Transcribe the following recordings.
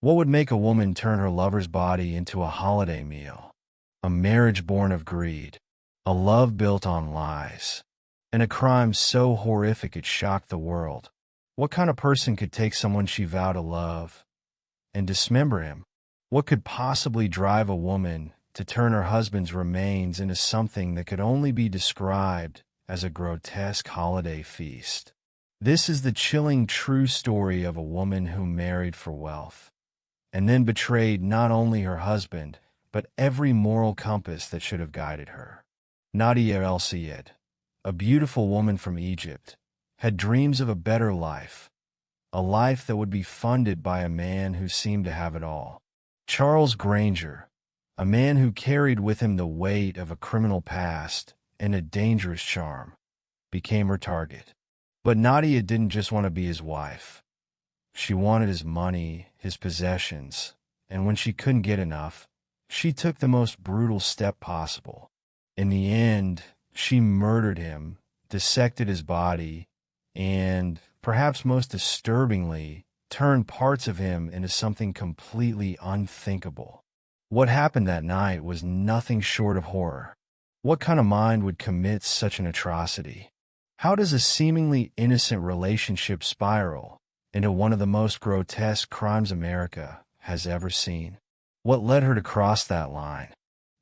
What would make a woman turn her lover's body into a holiday meal? A marriage born of greed, a love built on lies, and a crime so horrific it shocked the world. What kind of person could take someone she vowed to love and dismember him? What could possibly drive a woman to turn her husband's remains into something that could only be described as a grotesque holiday feast? This is the chilling true story of a woman who married for wealth and then betrayed not only her husband, but every moral compass that should have guided her. Nadia El-Sayed, a beautiful woman from Egypt, had dreams of a better life, a life that would be funded by a man who seemed to have it all. Charles Granger, a man who carried with him the weight of a criminal past and a dangerous charm, became her target. But Nadia didn't just want to be his wife. She wanted his money, his possessions, and when she couldn't get enough, she took the most brutal step possible. In the end, she murdered him, dissected his body, and, perhaps most disturbingly, turned parts of him into something completely unthinkable. What happened that night was nothing short of horror. What kind of mind would commit such an atrocity? How does a seemingly innocent relationship spiral into one of the most grotesque crimes America has ever seen? What led her to cross that line?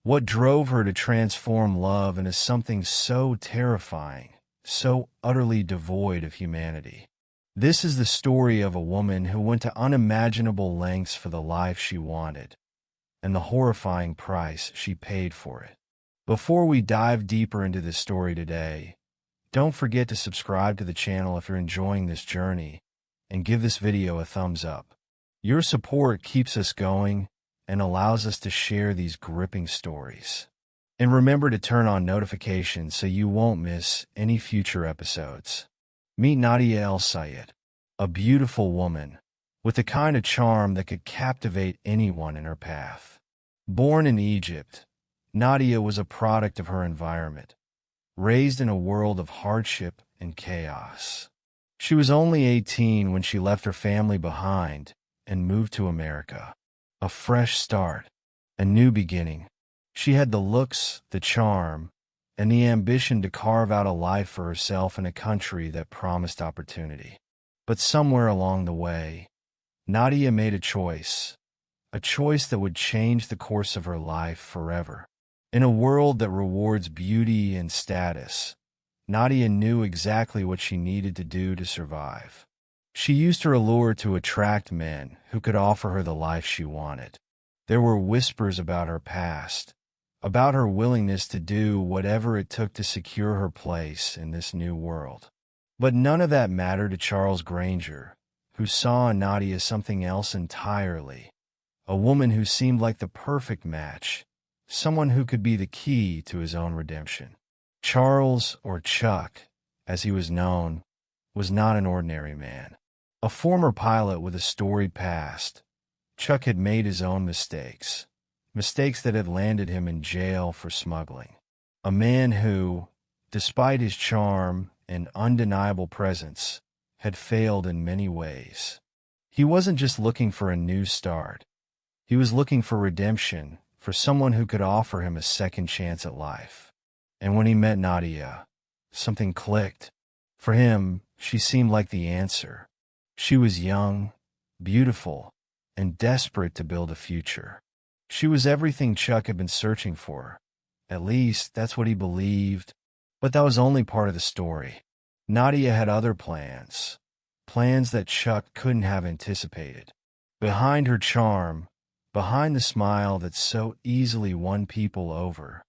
What drove her to transform love into something so terrifying, so utterly devoid of humanity? This is the story of a woman who went to unimaginable lengths for the life she wanted, and the horrifying price she paid for it. Before we dive deeper into this story today, don't forget to subscribe to the channel if you're enjoying this journey, and give this video a thumbs up. Your support keeps us going and allows us to share these gripping stories. And remember to turn on notifications so you won't miss any future episodes. Meet Nadia El-Sayed, a beautiful woman with the kind of charm that could captivate anyone in her path. Born in Egypt, Nadia was a product of her environment, raised in a world of hardship and chaos. She was only 18 when she left her family behind and moved to America. A fresh start, a new beginning. She had the looks, the charm, and the ambition to carve out a life for herself in a country that promised opportunity. But somewhere along the way, Nadia made a choice that would change the course of her life forever. In a world that rewards beauty and status, Nadia knew exactly what she needed to do to survive. She used her allure to attract men who could offer her the life she wanted. There were whispers about her past, about her willingness to do whatever it took to secure her place in this new world. But none of that mattered to Charles Granger, who saw in Nadia something else entirely, a woman who seemed like the perfect match, someone who could be the key to his own redemption. Charles, or Chuck, as he was known, was not an ordinary man. A former pilot with a storied past, Chuck had made his own mistakes that had landed him in jail for smuggling. A man who, despite his charm and undeniable presence, had failed in many ways. He wasn't just looking for a new start. He was looking for redemption, for someone who could offer him a second chance at life. And when he met Nadia, something clicked. For him, she seemed like the answer. She was young, beautiful, and desperate to build a future. She was everything Chuck had been searching for. At least, that's what he believed. But that was only part of the story. Nadia had other plans that Chuck couldn't have anticipated. Behind her charm, behind the smile that so easily won people over,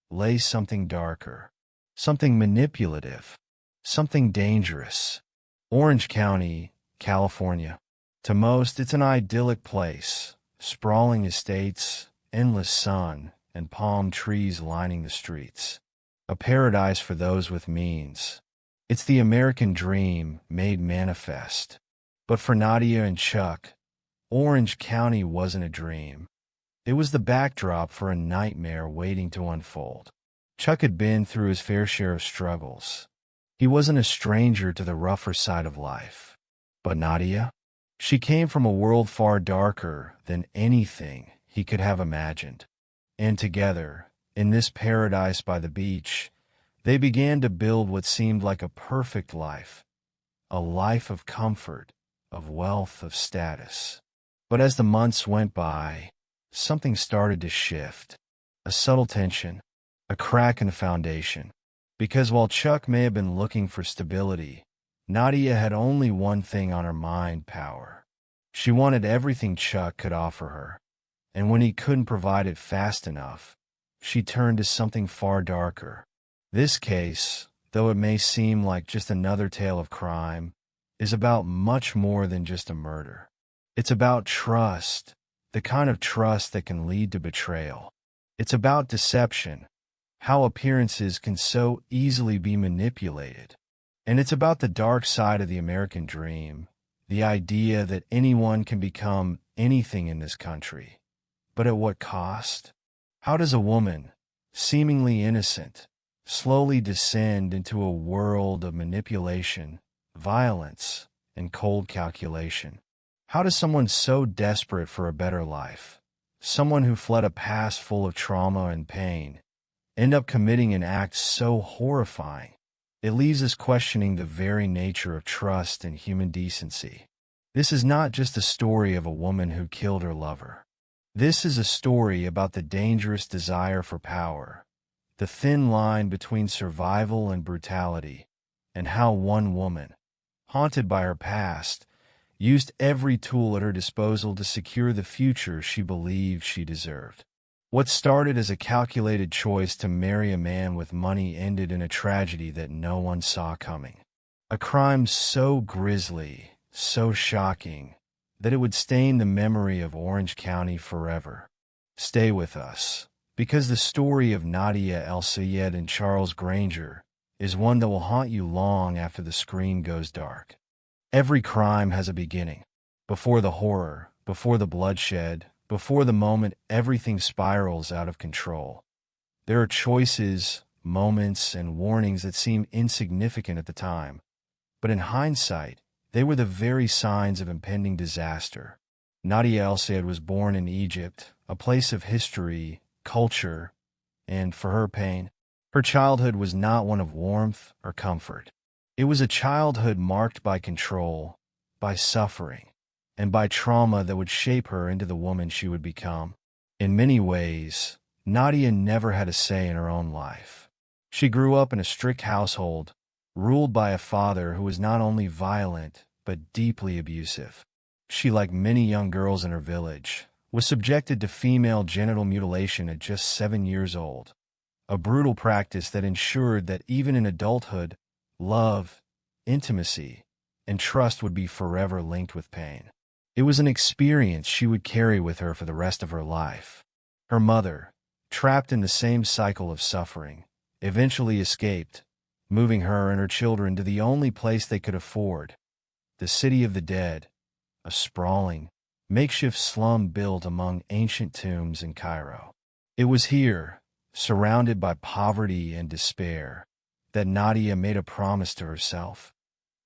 lay something darker, something manipulative, something dangerous. Orange County, California. To most, it's an idyllic place, sprawling estates, endless sun, and palm trees lining the streets. A paradise for those with means. It's the American dream made manifest. But for Nadia and Chuck, Orange County wasn't a dream. It was the backdrop for a nightmare waiting to unfold. Chuck had been through his fair share of struggles. He wasn't a stranger to the rougher side of life. But Nadia? She came from a world far darker than anything he could have imagined. And together, in this paradise by the beach, they began to build what seemed like a perfect life, a life of comfort, of wealth, of status. But as the months went by, something started to shift. A subtle tension, a crack in the foundation. Because while Chuck may have been looking for stability, Nadia had only one thing on her mind: power. She wanted everything Chuck could offer her, and when he couldn't provide it fast enough, she turned to something far darker. This case, though it may seem like just another tale of crime, is about much more than just a murder. It's about trust, the kind of trust that can lead to betrayal. It's about deception, how appearances can so easily be manipulated. And it's about the dark side of the American dream, the idea that anyone can become anything in this country. But at what cost? How does a woman, seemingly innocent, slowly descend into a world of manipulation, violence, and cold calculation? How does someone so desperate for a better life, someone who fled a past full of trauma and pain, end up committing an act so horrifying? It leaves us questioning the very nature of trust and human decency. This is not just a story of a woman who killed her lover. This is a story about the dangerous desire for power, the thin line between survival and brutality, and how one woman, haunted by her past, used every tool at her disposal to secure the future she believed she deserved. What started as a calculated choice to marry a man with money ended in a tragedy that no one saw coming. A crime so grisly, so shocking, that it would stain the memory of Orange County forever. Stay with us, because the story of Nadia El-Sayed and Charles Granger is one that will haunt you long after the screen goes dark. Every crime has a beginning. Before the horror, before the bloodshed, before the moment everything spirals out of control, there are choices, moments, and warnings that seem insignificant at the time, but in hindsight, they were the very signs of impending disaster. Nadia El-Sayed was born in Egypt, a place of history, culture, and, for her pain, her childhood was not one of warmth or comfort. It was a childhood marked by control, by suffering, and by trauma that would shape her into the woman she would become. In many ways, Nadia never had a say in her own life. She grew up in a strict household, ruled by a father who was not only violent, but deeply abusive. She, like many young girls in her village, was subjected to female genital mutilation at just 7 years old, a brutal practice that ensured that even in adulthood, love, intimacy, and trust would be forever linked with pain. It was an experience she would carry with her for the rest of her life. Her mother, trapped in the same cycle of suffering, eventually escaped, moving her and her children to the only place they could afford, the City of the Dead, a sprawling, makeshift slum built among ancient tombs in Cairo. It was here, surrounded by poverty and despair, that Nadia made a promise to herself.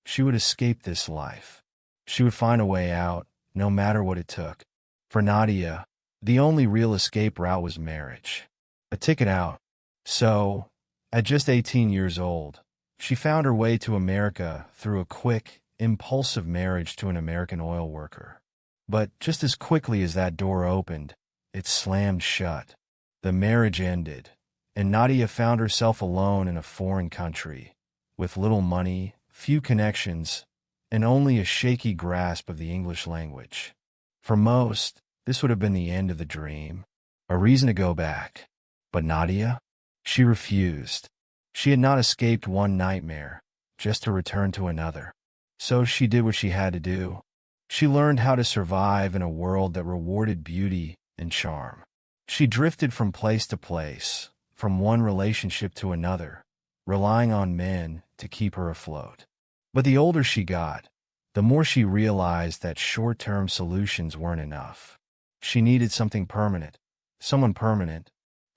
She would escape this life. She would find a way out, no matter what it took. For Nadia, the only real escape route was marriage. A ticket out. So, at just 18 years old, she found her way to America through a quick, impulsive marriage to an American oil worker. But just as quickly as that door opened, it slammed shut. The marriage ended, and Nadia found herself alone in a foreign country, with little money, few connections, and only a shaky grasp of the English language. For most, this would have been the end of the dream, a reason to go back. But Nadia? She refused. She had not escaped one nightmare, just to return to another. So she did what she had to do. She learned how to survive in a world that rewarded beauty and charm. She drifted from place to place, from one relationship to another, relying on men to keep her afloat. But the older she got, the more she realized that short-term solutions weren't enough. She needed something permanent,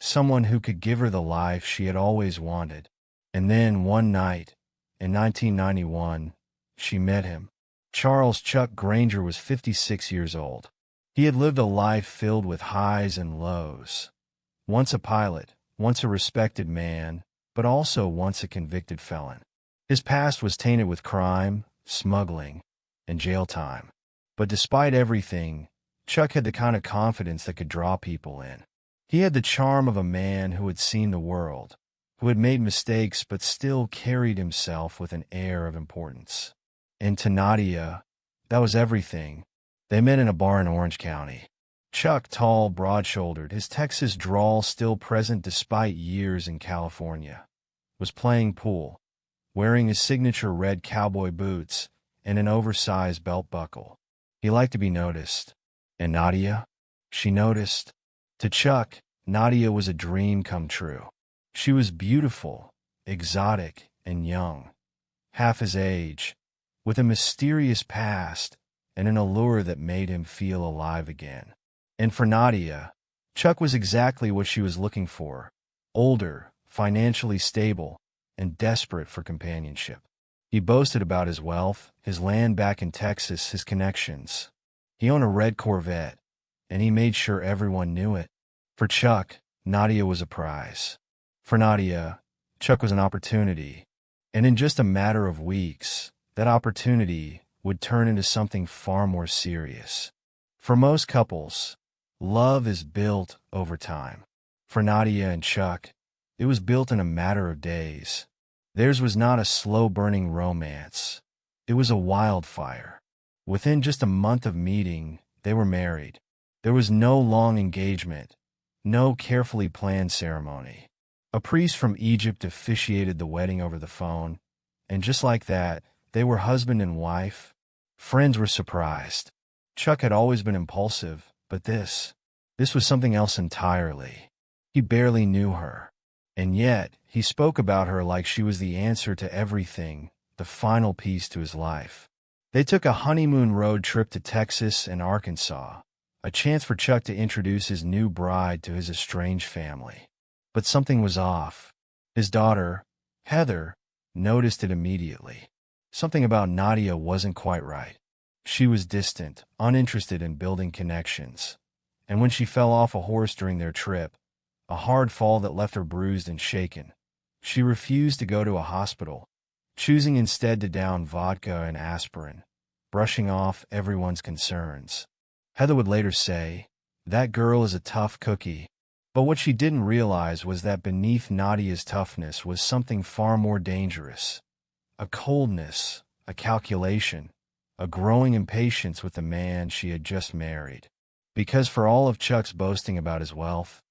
someone who could give her the life she had always wanted. And then one night, in 1991, she met him. Charles Chuck Granger was 56 years old. He had lived a life filled with highs and lows. Once a pilot, once a respected man, but also once a convicted felon. His past was tainted with crime, smuggling, and jail time. But despite everything, Chuck had the kind of confidence that could draw people in. He had the charm of a man who had seen the world, who had made mistakes but still carried himself with an air of importance. And to Nadia, that was everything. They met in a bar in Orange County. Chuck, tall, broad-shouldered, his Texas drawl still present despite years in California, was playing pool, wearing his signature red cowboy boots and an oversized belt buckle. He liked to be noticed. And Nadia? She noticed. To Chuck, Nadia was a dream come true. She was beautiful, exotic, and young, half his age, with a mysterious past and an allure that made him feel alive again. And for Nadia, Chuck was exactly what she was looking for: older, financially stable, and desperate for companionship. He boasted about his wealth, his land back in Texas, his connections. He owned a red Corvette, and he made sure everyone knew it. For Chuck, Nadia was a prize. For Nadia, Chuck was an opportunity. And in just a matter of weeks, that opportunity would turn into something far more serious. For most couples, love is built over time. For Nadia and Chuck, it was built in a matter of days. Theirs was not a slow-burning romance. It was a wildfire. Within just a month of meeting, they were married. There was no long engagement, no carefully planned ceremony. A priest from Egypt officiated the wedding over the phone, and just like that, they were husband and wife. Friends were surprised. Chuck had always been impulsive, but this was something else entirely. He barely knew her, and yet he spoke about her like she was the answer to everything, the final piece to his life. They took a honeymoon road trip to Texas and Arkansas, a chance for Chuck to introduce his new bride to his estranged family. But something was off. His daughter, Heather, noticed it immediately. Something about Nadia wasn't quite right. She was distant, uninterested in building connections. And when she fell off a horse during their trip, a hard fall that left her bruised and shaken, she refused to go to a hospital, choosing instead to down vodka and aspirin, brushing off everyone's concerns. Heather would later say, "That girl is a tough cookie." But what she didn't realize was that beneath Nadia's toughness was something far more dangerous. A coldness, a calculation, a growing impatience with the man she had just married. Because for all of Chuck's boasting about his wealth,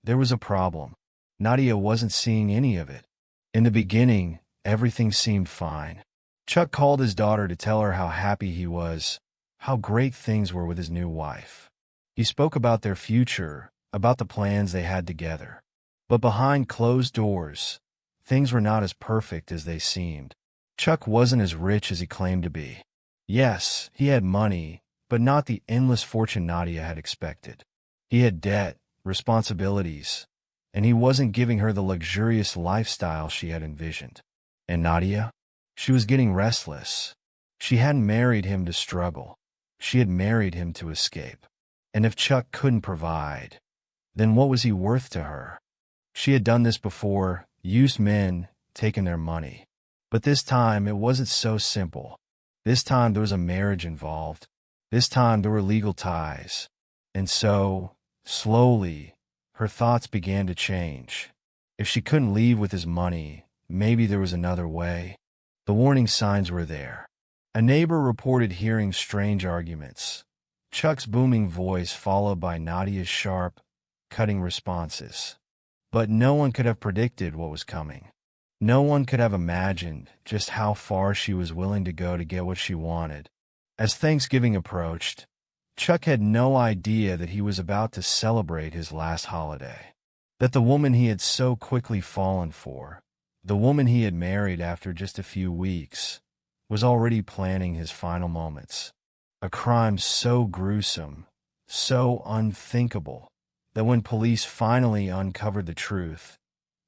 there was a problem. Nadia wasn't seeing any of it. In the beginning, everything seemed fine. Chuck called his daughter to tell her how happy he was, how great things were with his new wife. He spoke about their future, about the plans they had together. But behind closed doors, things were not as perfect as they seemed. Chuck wasn't as rich as he claimed to be. Yes, he had money, but not the endless fortune Nadia had expected. He had debt, responsibilities, and he wasn't giving her the luxurious lifestyle she had envisioned. And Nadia? She was getting restless. She hadn't married him to struggle. She had married him to escape. And if Chuck couldn't provide, then what was he worth to her? She had done this before, used men, taken their money. But this time it wasn't so simple. This time there was a marriage involved. This time there were legal ties. And so, slowly, her thoughts began to change. If she couldn't leave with his money, maybe there was another way. The warning signs were there. A neighbor reported hearing strange arguments. Chuck's booming voice followed by Nadia's sharp, cutting responses. But no one could have predicted what was coming. No one could have imagined just how far she was willing to go to get what she wanted. As Thanksgiving approached, Chuck had no idea that he was about to celebrate his last holiday. That the woman he had so quickly fallen for, the woman he had married after just a few weeks, was already planning his final moments. A crime so gruesome, so unthinkable, that when police finally uncovered the truth,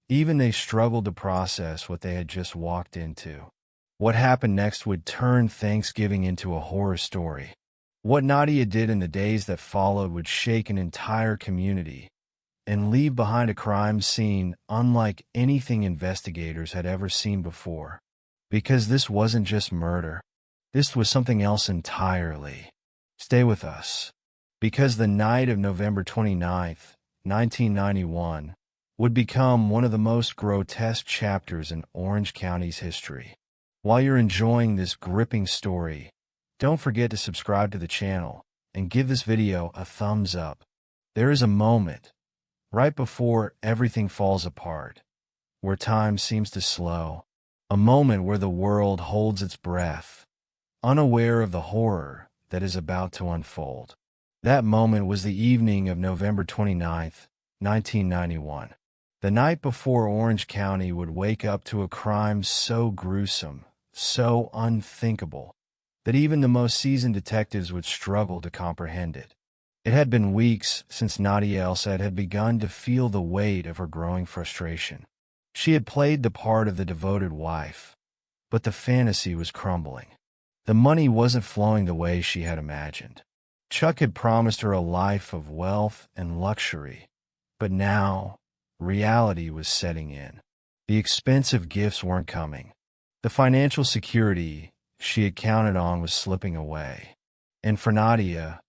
even they struggled to process what they had just walked into. What happened next would turn Thanksgiving into a horror story. What Nadia did in the days that followed would shake an entire community and leave behind a crime scene unlike anything investigators had ever seen before. Because this wasn't just murder. This was something else entirely. Stay with us. Because the night of November 29th, 1991, would become one of the most grotesque chapters in Orange County's history. While you're enjoying this gripping story, don't forget to subscribe to the channel and give this video a thumbs up. There is a moment, right before everything falls apart, where time seems to slow. A moment where the world holds its breath, unaware of the horror that is about to unfold. That moment was the evening of November 29th, 1991. The night before Orange County would wake up to a crime so gruesome, so unthinkable, that even the most seasoned detectives would struggle to comprehend it. It had been weeks since Nadia El-Sayed had begun to feel the weight of her growing frustration. She had played the part of the devoted wife, but the fantasy was crumbling. The money wasn't flowing the way she had imagined. Chuck had promised her a life of wealth and luxury, but now reality was setting in. The expensive gifts weren't coming. The financial security she had counted on was slipping away. And for Nadia,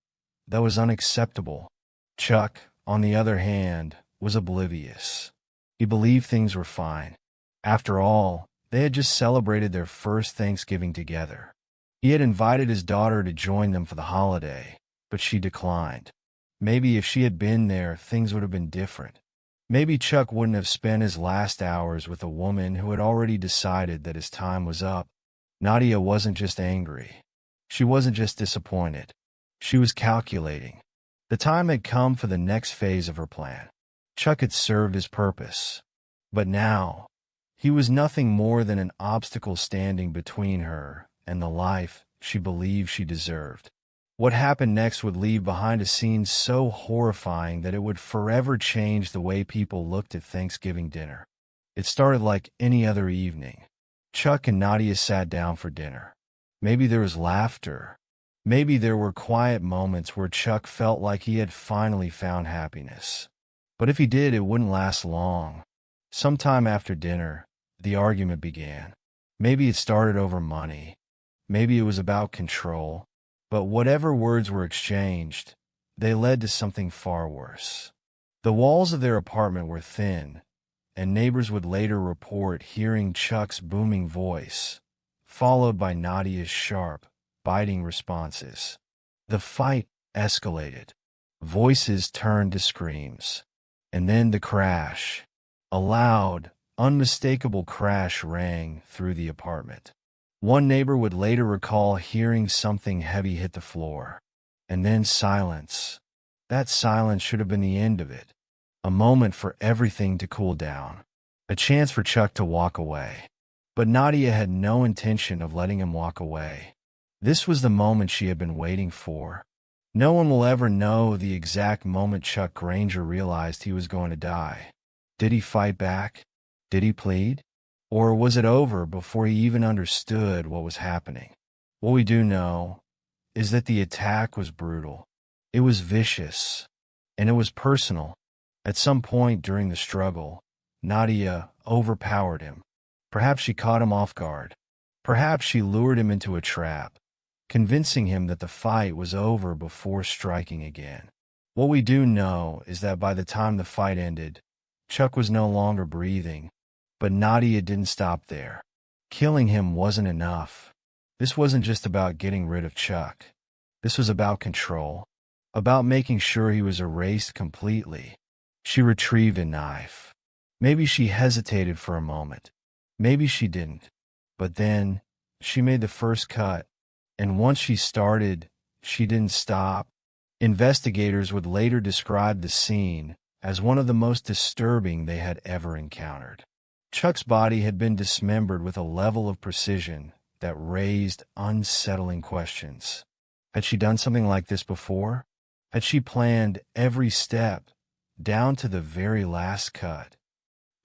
that was unacceptable. Chuck, on the other hand, was oblivious. He believed things were fine. After all, they had just celebrated their first Thanksgiving together. He had invited his daughter to join them for the holiday, but she declined. Maybe if she had been there, things would have been different. Maybe Chuck wouldn't have spent his last hours with a woman who had already decided that his time was up. Nadia wasn't just angry. She wasn't just disappointed. She was calculating. The time had come for the next phase of her plan. Chuck had served his purpose. But now, he was nothing more than an obstacle standing between her and the life she believed she deserved. What happened next would leave behind a scene so horrifying that it would forever change the way people looked at Thanksgiving dinner. It started like any other evening. Chuck and Nadia sat down for dinner. Maybe there was laughter. Maybe there were quiet moments where Chuck felt like he had finally found happiness. But if he did, it wouldn't last long. Sometime after dinner, the argument began. Maybe it started over money. Maybe it was about control. But whatever words were exchanged, they led to something far worse. The walls of their apartment were thin, and neighbors would later report hearing Chuck's booming voice, followed by Nadia's sharp, biting responses. The fight escalated. Voices turned to screams. And then the crash. A loud, unmistakable crash rang through the apartment. One neighbor would later recall hearing something heavy hit the floor. And then silence. That silence should have been the end of it. A moment for everything to cool down. A chance for Chuck to walk away. But Nadia had no intention of letting him walk away. This was the moment she had been waiting for. No one will ever know the exact moment Chuck Granger realized he was going to die. Did he fight back? Did he plead? Or was it over before he even understood what was happening? What we do know is that the attack was brutal. It was vicious. And it was personal. At some point during the struggle, Nadia overpowered him. Perhaps she caught him off guard. Perhaps she lured him into a trap, convincing him that the fight was over before striking again. What we do know is that by the time the fight ended, Chuck was no longer breathing, but Nadia didn't stop there. Killing him wasn't enough. This wasn't just about getting rid of Chuck. This was about control, about making sure he was erased completely. She retrieved a knife. Maybe she hesitated for a moment. Maybe she didn't. But then, she made the first cut. And once she started, she didn't stop. Investigators would later describe the scene as one of the most disturbing they had ever encountered. Chuck's body had been dismembered with a level of precision that raised unsettling questions. Had she done something like this before? Had she planned every step, down to the very last cut?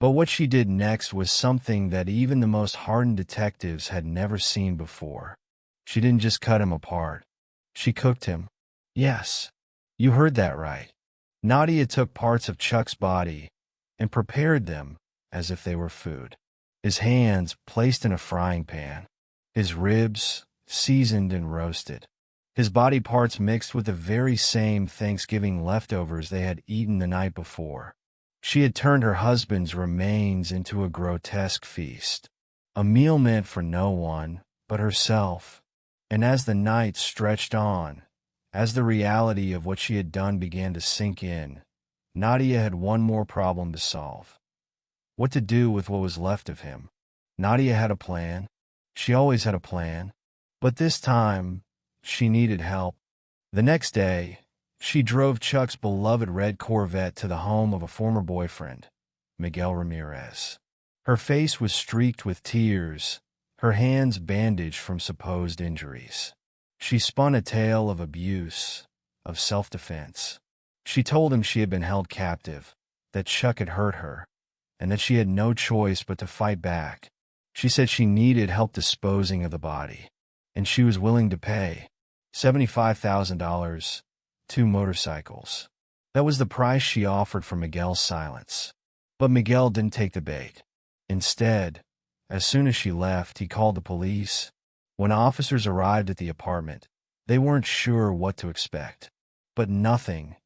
But what she did next was something that even the most hardened detectives had never seen before. She didn't just cut him apart. She cooked him. Yes, you heard that right. Nadia took parts of Chuck's body and prepared them as if they were food. His hands placed in a frying pan, his ribs seasoned and roasted, his body parts mixed with the very same Thanksgiving leftovers they had eaten the night before. She had turned her husband's remains into a grotesque feast, a meal meant for no one but herself. And as the night stretched on, as the reality of what she had done began to sink in, Nadia had one more problem to solve. What to do with what was left of him. Nadia had a plan. She always had a plan. But this time, she needed help. The next day, she drove Chuck's beloved red Corvette to the home of a former boyfriend, Miguel Ramirez. Her face was streaked with tears, her hands bandaged from supposed injuries. She spun a tale of abuse, of self-defense. She told him she had been held captive, that Chuck had hurt her, and that she had no choice but to fight back. She said she needed help disposing of the body, and she was willing to pay $75,000, 2 motorcycles. That was the price she offered for Miguel's silence. But Miguel didn't take the bait. Instead, as soon as she left, he called the police. When officers arrived at the apartment, they weren't sure what to expect. But nothing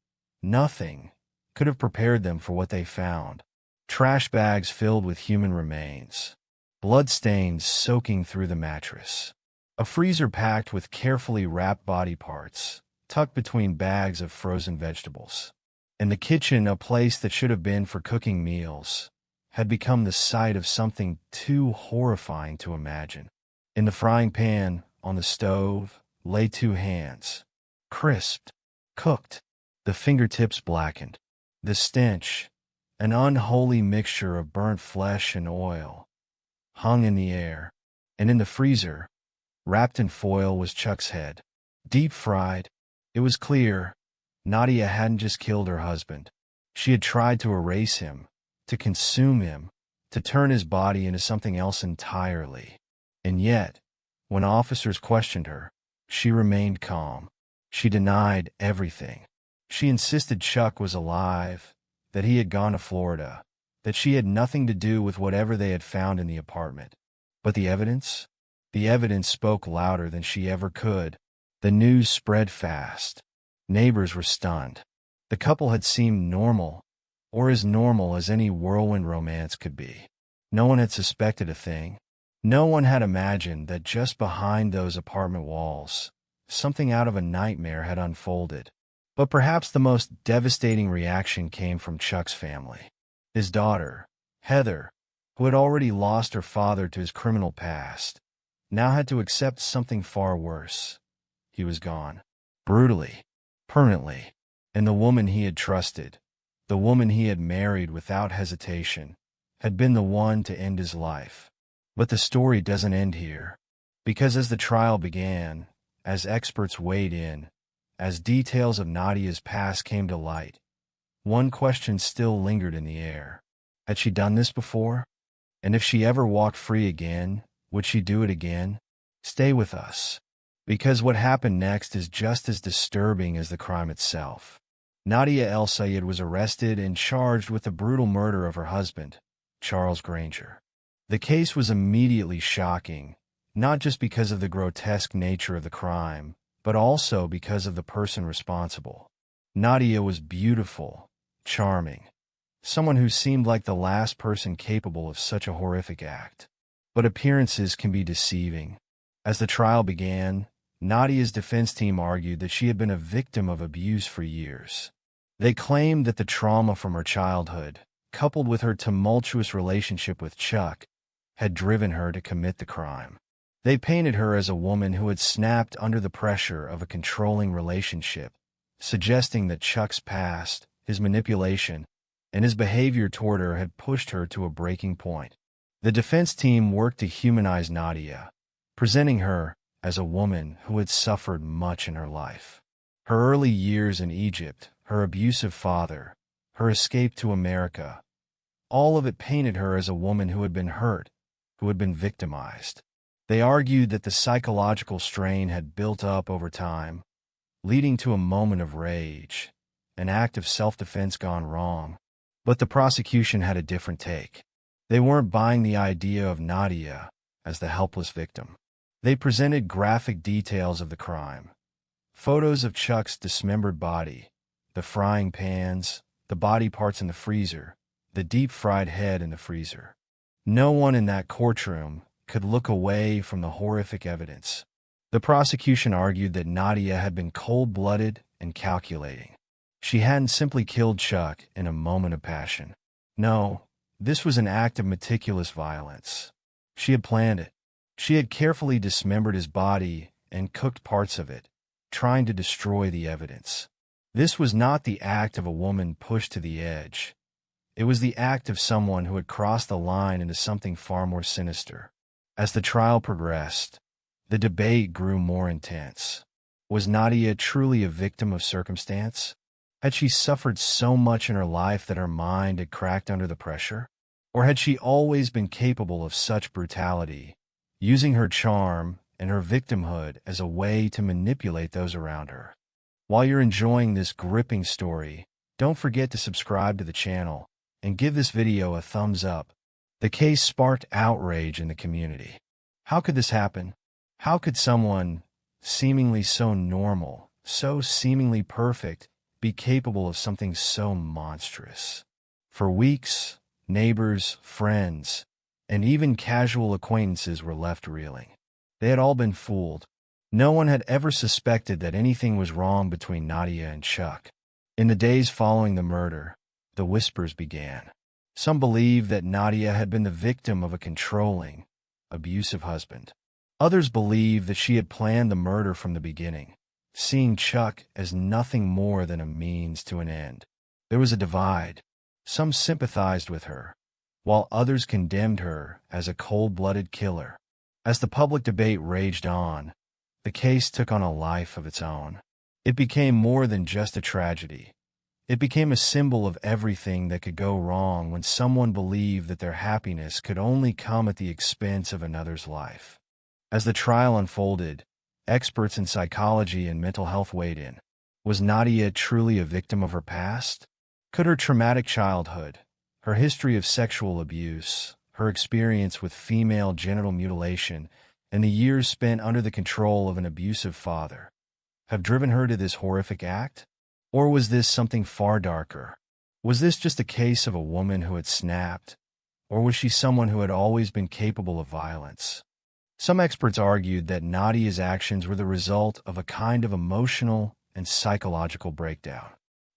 could have prepared them for what they found. Trash bags filled with human remains, bloodstains soaking through the mattress, a freezer packed with carefully wrapped body parts, tucked between bags of frozen vegetables. And the kitchen, a place that should have been for cooking meals, had become the site of something too horrifying to imagine. In the frying pan, on the stove, lay 2 hands, crisped, cooked, the fingertips blackened. The stench, an unholy mixture of burnt flesh and oil, hung in the air. And in the freezer, wrapped in foil, was Chuck's head, deep fried. It was clear Nadia hadn't just killed her husband. She had tried to erase him, to consume him, to turn his body into something else entirely. And yet, when officers questioned her, she remained calm. She denied everything. She insisted Chuck was alive, that he had gone to Florida, that she had nothing to do with whatever they had found in the apartment. But the evidence? The evidence spoke louder than she ever could. The news spread fast. Neighbors were stunned. The couple had seemed normal, or as normal as any whirlwind romance could be. No one had suspected a thing. No one had imagined that just behind those apartment walls, something out of a nightmare had unfolded. But perhaps the most devastating reaction came from Chuck's family. His daughter, Heather, who had already lost her father to his criminal past, now had to accept something far worse. He was gone. Brutally. Permanently. And the woman he had trusted, the woman he had married without hesitation, had been the one to end his life. But the story doesn't end here. Because as the trial began, as experts weighed in, as details of Nadia's past came to light, one question still lingered in the air. Had she done this before? And if she ever walked free again, would she do it again? Stay with us. Because what happened next is just as disturbing as the crime itself. Nadia El Sayed was arrested and charged with the brutal murder of her husband, Charles Granger. The case was immediately shocking, not just because of the grotesque nature of the crime, but also because of the person responsible. Nadia was beautiful, charming, someone who seemed like the last person capable of such a horrific act. But appearances can be deceiving. As the trial began, Nadia's defense team argued that she had been a victim of abuse for years. They claimed that the trauma from her childhood, coupled with her tumultuous relationship with Chuck, had driven her to commit the crime. They painted her as a woman who had snapped under the pressure of a controlling relationship, suggesting that Chuck's past, his manipulation, and his behavior toward her had pushed her to a breaking point. The defense team worked to humanize Nadia, presenting her as a woman who had suffered much in her life. Her early years in Egypt, her abusive father, her escape to America, All of it painted her as a woman who had been hurt, who had been victimized. They argued that the psychological strain had built up over time, leading to a moment of rage, an act of self-defense gone wrong. But the prosecution had a different take. They weren't buying the idea of Nadia as the helpless victim. They presented graphic details of the crime. Photos of Chuck's dismembered body, the frying pans, the body parts in the freezer, the deep-fried head in the freezer. No one in that courtroom could look away from the horrific evidence. The prosecution argued that Nadia had been cold-blooded and calculating. She hadn't simply killed Chuck in a moment of passion. No, this was an act of meticulous violence. She had planned it. She had carefully dismembered his body and cooked parts of it, trying to destroy the evidence. This was not the act of a woman pushed to the edge. It was the act of someone who had crossed the line into something far more sinister. As the trial progressed, the debate grew more intense. Was Nadia truly a victim of circumstance? Had she suffered so much in her life that her mind had cracked under the pressure? Or had she always been capable of such brutality, using her charm and her victimhood as a way to manipulate those around her? While you're enjoying this gripping story, don't forget to subscribe to the channel and give this video a thumbs up. The case sparked outrage in the community. How could this happen? How could someone seemingly so normal, so seemingly perfect, be capable of something so monstrous? For weeks, neighbors, friends, and even casual acquaintances were left reeling. They had all been fooled. No one had ever suspected that anything was wrong between Nadia and Chuck. In the days following the murder, the whispers began. Some believed that Nadia had been the victim of a controlling, abusive husband. Others believed that she had planned the murder from the beginning, seeing Chuck as nothing more than a means to an end. There was a divide. Some sympathized with her, while others condemned her as a cold-blooded killer. As the public debate raged on, the case took on a life of its own. It became more than just a tragedy. It became a symbol of everything that could go wrong when someone believed that their happiness could only come at the expense of another's life. As the trial unfolded, experts in psychology and mental health weighed in. Was Nadia truly a victim of her past? Could her traumatic childhood, her history of sexual abuse, her experience with female genital mutilation, and the years spent under the control of an abusive father have driven her to this horrific act? Or was this something far darker? Was this just a case of a woman who had snapped? Or was she someone who had always been capable of violence? Some experts argued that Nadia's actions were the result of a kind of emotional and psychological breakdown.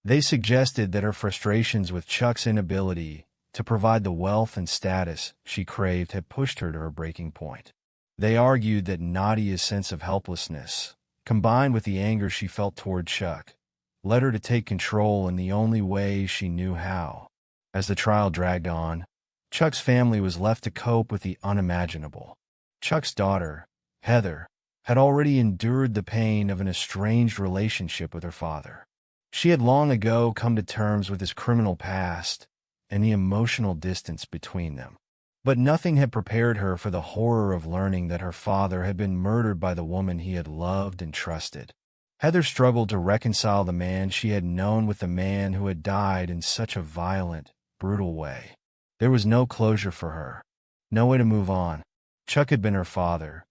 They suggested that her frustrations with Chuck's inability to provide the wealth and status she craved had pushed her to her breaking point. They argued that Nadia's sense of helplessness, combined with the anger she felt toward Chuck, led her to take control in the only way she knew how. As the trial dragged on, Chuck's family was left to cope with the unimaginable. Chuck's daughter, Heather, had already endured the pain of an estranged relationship with her father. She had long ago come to terms with his criminal past and the emotional distance between them. But nothing had prepared her for the horror of learning that her father had been murdered by the woman he had loved and trusted. Heather struggled to reconcile the man she had known with the man who had died in such a violent, brutal way. There was no closure for her, no way to move on. Chuck had been her father,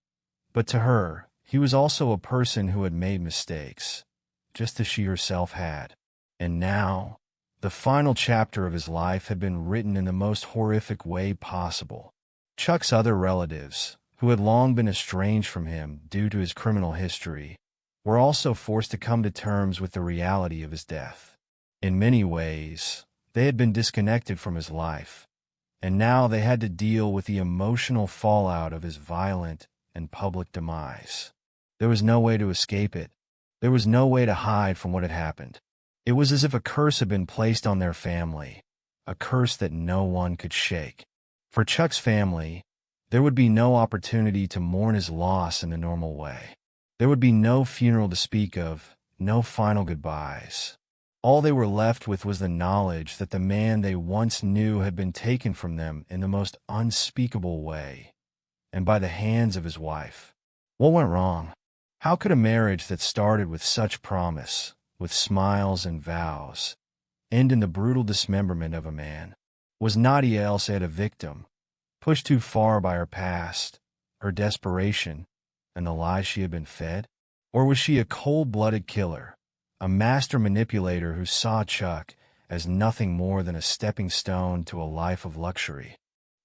but to her, he was also a person who had made mistakes, just as she herself had. And now, the final chapter of his life had been written in the most horrific way possible. Chuck's other relatives, who had long been estranged from him due to his criminal history, were also forced to come to terms with the reality of his death. In many ways, they had been disconnected from his life, and now they had to deal with the emotional fallout of his violent and public demise. There was no way to escape it. There was no way to hide from what had happened. It was as if a curse had been placed on their family, a curse that no one could shake. For Chuck's family, there would be no opportunity to mourn his loss in the normal way. There would be no funeral to speak of, no final goodbyes. All they were left with was the knowledge that the man they once knew had been taken from them in the most unspeakable way, and by the hands of his wife. What went wrong? How could a marriage that started with such promise, with smiles and vows, end in the brutal dismemberment of a man? Was Nadia El-Sayed a victim, pushed too far by her past, her desperation, and the lies she had been fed? Or was she a cold-blooded killer, a master manipulator who saw Chuck as nothing more than a stepping stone to a life of luxury?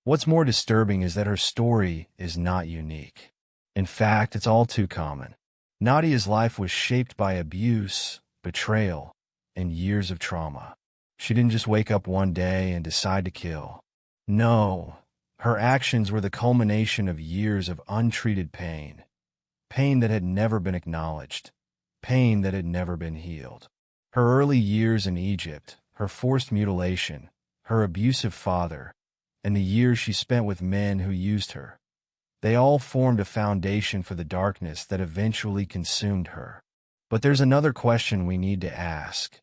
What's more disturbing is that her story is not unique. In fact, it's all too common. Nadia's life was shaped by abuse, betrayal, and years of trauma. She didn't just wake up one day and decide to kill. No, her actions were the culmination of years of untreated pain. Pain that had never been acknowledged. Pain that had never been healed. Her early years in Egypt, her forced mutilation, her abusive father, and the years she spent with men who used her. They all formed a foundation for the darkness that eventually consumed her. But there's another question we need to ask.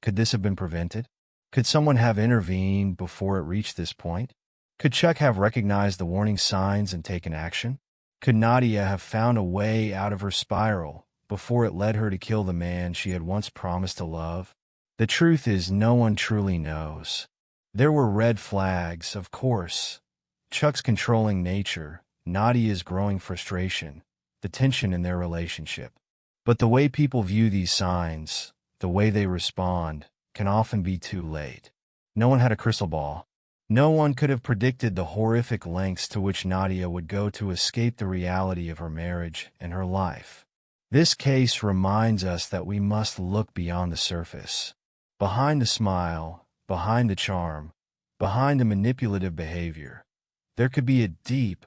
Could this have been prevented? Could someone have intervened before it reached this point? Could Chuck have recognized the warning signs and taken action? Could Nadia have found a way out of her spiral before it led her to kill the man she had once promised to love? The truth is, no one truly knows. There were red flags, of course. Chuck's controlling nature, Nadia's growing frustration, the tension in their relationship. But the way people view these signs, the way they respond, can often be too late. No one had a crystal ball. No one could have predicted the horrific lengths to which Nadia would go to escape the reality of her marriage and her life. This case reminds us that we must look beyond the surface. Behind the smile, behind the charm, behind the manipulative behavior, there could be a deep,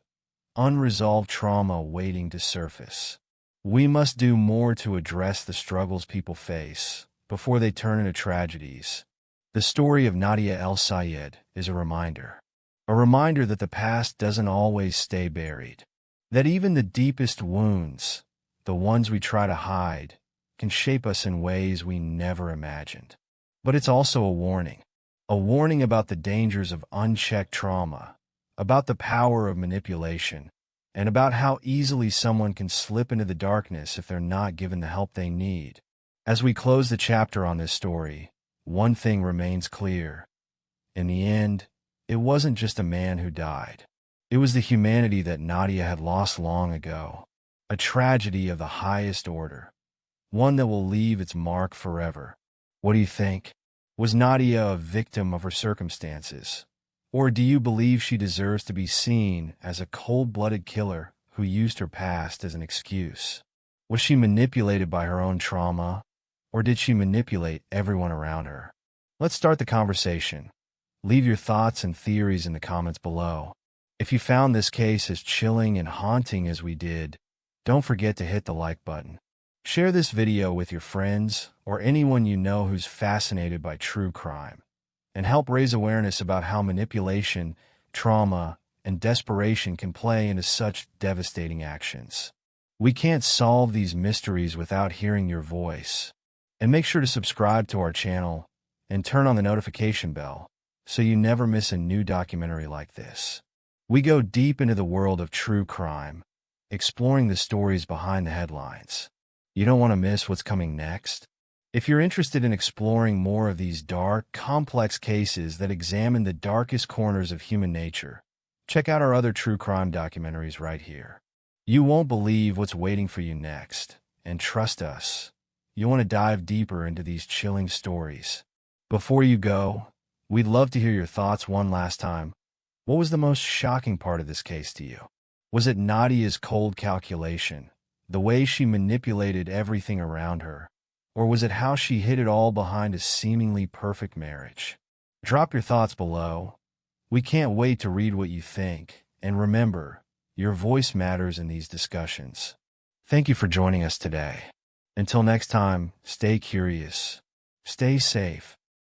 unresolved trauma waiting to surface. We must do more to address the struggles people face before they turn into tragedies. The story of Nadia El-Sayed is a reminder that the past doesn't always stay buried, that even the deepest wounds, the ones we try to hide, can shape us in ways we never imagined. But it's also a warning about the dangers of unchecked trauma, about the power of manipulation, and about how easily someone can slip into the darkness if they're not given the help they need. As we close the chapter on this story, one thing remains clear. In the end, it wasn't just a man who died. It was the humanity that Nadia had lost long ago. A tragedy of the highest order. One that will leave its mark forever. What do you think? Was Nadia a victim of her circumstances? Or do you believe she deserves to be seen as a cold-blooded killer who used her past as an excuse? Was she manipulated by her own trauma? Or did she manipulate everyone around her? Let's start the conversation. Leave your thoughts and theories in the comments below. If you found this case as chilling and haunting as we did, don't forget to hit the like button. Share this video with your friends or anyone you know who's fascinated by true crime, and help raise awareness about how manipulation, trauma, and desperation can play into such devastating actions. We can't solve these mysteries without hearing your voice. And make sure to subscribe to our channel and turn on the notification bell so you never miss a new documentary like this. We go deep into the world of true crime, exploring the stories behind the headlines. You don't want to miss what's coming next? If you're interested in exploring more of these dark, complex cases that examine the darkest corners of human nature, check out our other true crime documentaries right here. You won't believe what's waiting for you next, and trust us, you want to dive deeper into these chilling stories. Before you go, we'd love to hear your thoughts one last time. What was the most shocking part of this case to you? Was it Nadia's cold calculation, the way she manipulated everything around her? Or was it how she hid it all behind a seemingly perfect marriage? Drop your thoughts below. We can't wait to read what you think. And remember, your voice matters in these discussions. Thank you for joining us today. Until next time, stay curious, stay safe,